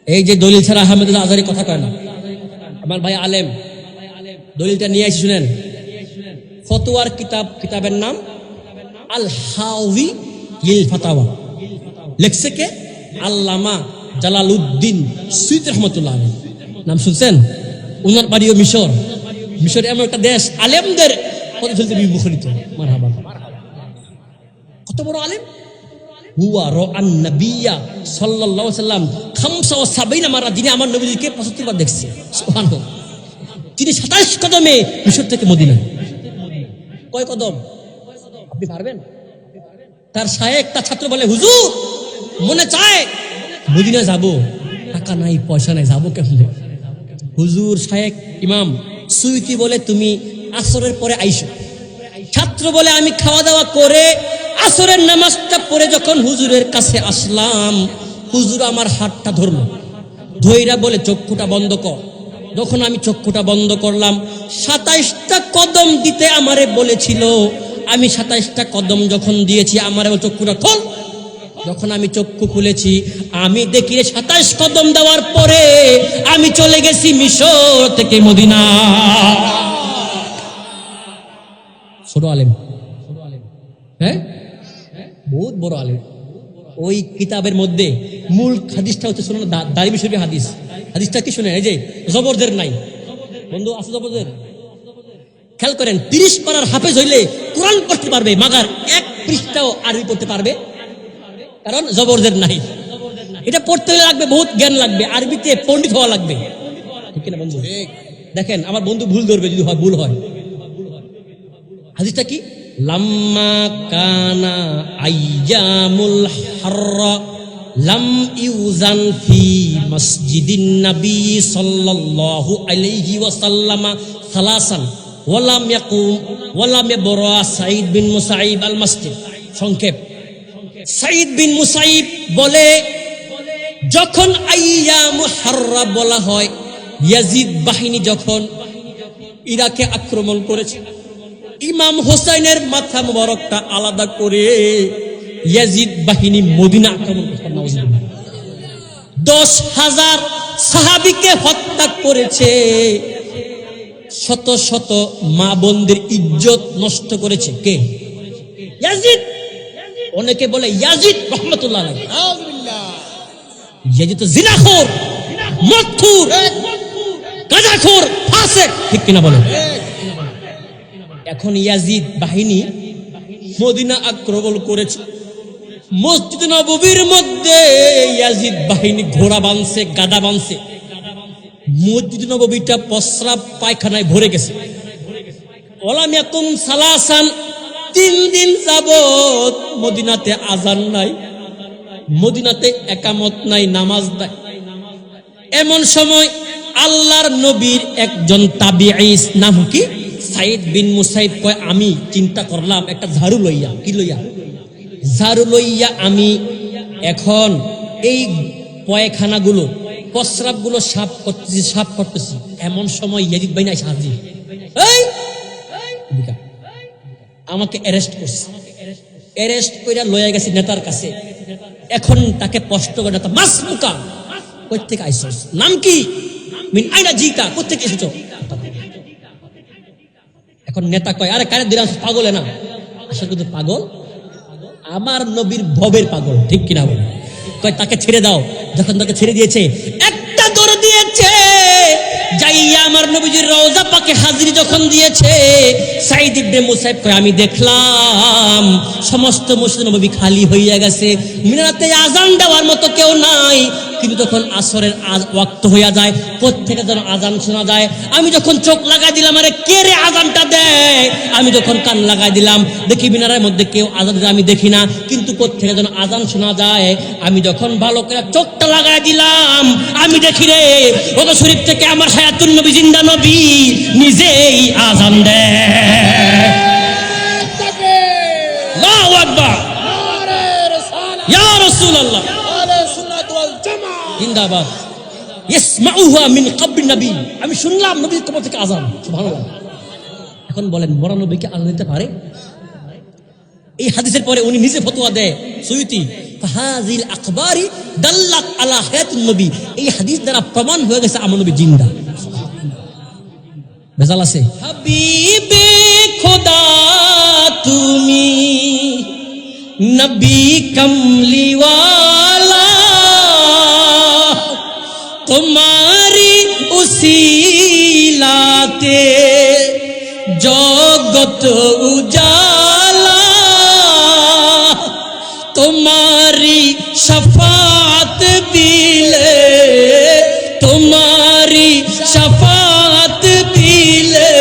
এই যে দলিল ছাড়া আহমেদুল্লাহ আজহারী কথা কয় না, আমার ভাই আলেম, দলিলটা নিয়ে আসি শুনেন। ফতোয়ার কিতাবের নাম আল হাওয়ি লিল ফাতাওয়া, লেখছে কে? আল্লামা জালালউদ্দিন সুয়ুতী রাহমাতুল্লাহ আলাইহি। নাম শুনছেন? উনার বাড়িও মিশর। মিশর এমন একটা দেশ আলেমদের পদধূলিতে বিমুখরিত। মারহাবা, কত বড় আলেম! হুয়া রাআন নাবিয়্যা সাল্লাল্লাহু আলাইহি ওয়াসাল্লাম ৭৫ মারা, যিনি আমার নবীকে ৭৫ বার দেখছে। সুবহানাল্লাহ। তিনি ২৭ কদমে মিশর থেকে মদিনা। কয় কদম আপনি পারবেন? তার শায়েখ, তার ছাত্র বলে, হুজুর মনে চায় মদিনা যাব, টাকা নাই, পয়সা নাই, যাবো কেমনে? হুজুর শায়েখ ইমাম সুয়ুতী বলে, তুমি আসরের পরে আইসো। ছাত্র বলে, আমি খাওয়া দাওয়া করে আসরের নামাজটা পড়ে যখন হুজুরের কাছে আসলাম, হুজুর আমার হাতটা ধরলো, ধইরা বলে, চক্ষুটা বন্ধ কর। যখন আমি চক্ষুটা বন্ধ করলাম, ২৭টা কদম দিতে আমারে বলেছিল। আমি ২৭টা কদম যখন দিয়েছি, আমারে ও চক্ষুটা খোল। যখন আমি চক্ষু খুলেছি, আমি দেখি ২৭ কদম দেওয়ার পরে আমি চলে গেছি মিশর থেকে মদিনা। ছোট আলেম, হ্যাঁ, বহুত বড় আলেম। ওই কিতাবের মধ্যে মূল হাদিসটা হচ্ছে, শুনুন, দারিমি শরীফের হাদিস। হাদিসটা কি শুনে? এই যে জবরদের নাই বন্ধু, আছে জবরদের, খেয়াল করেন। ৩০ পারার হাফেজ হইলে কোরআন পড়তে পারবে, মাগার ১ পৃষ্ঠাও আরবি পড়তে পারবে, কারণ জবরদের নাই। এটা পড়তে হলে লাগবে বহুত জ্ঞান লাগবে, আরবিতে পণ্ডিত হওয়া লাগবে, ঠিক কিনা বন্ধু? দেখেন, আমার বন্ধু ভুল ধরবে যদি ভুল হয়। হাদিসটা কি? লাম্মা কানা আইয়ামুল হাররা লাম ইউজান ফি মসজিদিন নবী সাল্লাল্লাহু আলাইহি ওয়াসাল্লাম সালাসান ওয়ালাম ইয়াকুম ওয়ালাম ইয়াবরা সাঈদ বিন মুসাইব আল মসজিদ। সংক্ষেপ, সাঈদ বিন মুসাইব বলে, যখন আইয়ামুল হাররা বলা হয়, ইয়াজিদ বাহিনী যখন ইরাকে আক্রমণ করেছে, ইমাম হোসাইনের মাথা মোবারকটা আলাদা করে ইয়াজিদ বাহিনী মদিনা আক্রমণ করতে ১০,০০০ সাহাবীকে হত্যা করেছে, শত শত মা বোনদের ইজ্জত নষ্ট করেছে। কে? ইয়াজিদ। অনেকে বলে ইয়াজিদ রাহমাতুল্লাহ আলাইহি, ইয়াজিদ তো জিনাখোর, মদখোর, গাঁজাখোর, ফাসিক, ঠিক কিনা বলে? এখন ইয়াজিদ বাহিনী মদিনা আক্রমণ করেছে, মসজিদ নববীর মধ্যে ইয়াজিদ বাহিনী ঘোড়া বাঁধছে, গাদা বাঁধছে, মসজিদ নববীটা প্রস্রাব পায়খানায় ভরে গেছে। ওয়ালাম ইয়াকুম সালাসান, ৩ দিন যাবত মদিনাতে আজান নাই, মদিনাতে একামত নাই, নামাজ নাই। এমন সময় আল্লাহর নবীর একজন তাবিঈ, নাম কি? সাঈদ বিন মুসাইব কয়, আমি চিন্তা করলাম একটা ঝাড়ু লইয়া, কি লইয়া? ঝাড়ু লইয়া আমি এখন এই পয়খানাগুলো, প্রস্রাবগুলো সাফ করতেছি। এমন সময় ইয়াজিদ বাহিনী এসে হাজির। এই আমাকে অ্যারেস্ট করছে, অ্যারেস্ট কইরা লইয়া গেছে নেতার কাছে। এখন তাকে প্রশ্ন করে, নেতা মাসমুকা, কই থেকে আইছস? নাম কি? মিন আইনা জিতা, কোথা থেকে এসেছো? এখন নেতা কয়, আরে কারে দিলাম, পাগল না? আসলে কিন্তু পাগল, আমার নবীর ভবের পাগল, ঠিক কিনা বলে? কয় তাকে ছেড়ে দাও। যখন তাকে ছেড়ে দিয়েছে, একটা দৌড় দিয়েছে, যাইয়া আমার নবীজির রওজা পাকে হাজিরি যখন দিয়েছে, সাঈদ ইবনে মুসাইব কয়, আমি দেখলাম সমস্ত মসজিদ নববী খালি হইয়া গেছে, মিনারে আজান দেওয়ার মতো কেউ নাই। কিন্তু যখন আসরের ওয়াক্ত হইয়া যায়, প্রত্যেকে যেন আজান শোনা যায়। আমি যখন চোখ লাগাই দিলাম, আরে কে রে আজানটা দেয়? আমি যখন কান লাগাই দিলাম, দেখি মিনারের মধ্যে কেউ আজান দেয় আমি দেখি না, কিন্তু প্রত্যেকে যেন আজান শোনা যায়। আমি যখন ভালো করে চোখটা লাগাই দিলাম, আমি দেখি রে রওজা শরীফ থেকে আমার হায়াতুন নবী, জিন্দা নবী নিজেই আজান দেয়। আল্লাহু আকবার, ইয়া রাসূলুল্লাহ, জিন্দাবাদ। ইসমাউহা মিন কবর নবী, আমি শুনলাম নবীর কবর থেকে আযান। সুবহানাল্লাহ। এখন বলেন, মরা নবীকে আযান দিতে পারে? এই হাদিসের পরে উনি নিজে ফতোয়া দেয়, সুয়ুতী, ফাহাযিল আখবারি দাল্লাত আলা হায়াতুন নবী, এই হাদিস দ্বারা প্রমাণ হয়ে গেছে আমার নবী জিন্দা। ভেজাল আছে? হাবিবে খোদা তুমি নবী কমলিওয়ালা, তোমারি উসিলাতে জগত উজালা, তোমারি শফাত বিলে, তোমারি শফাত বিলে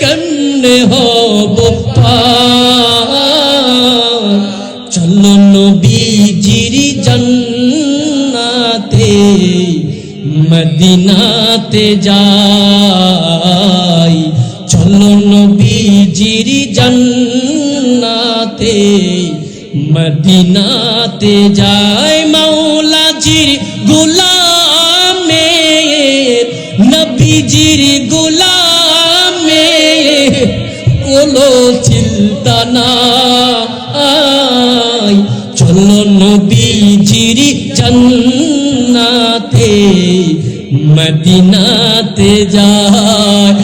কন্নে হব পার। চলো নবীজির জান্নাতে মদিনাতে যাই, চলো নবীজির জান্নাতে মদিনাতে যাই। মাওলাজির গোলামের নবীজির গোলামের কোলো চিন্তা নাই, চলো নবীজির জান্নাতে মদিনাতে যাই।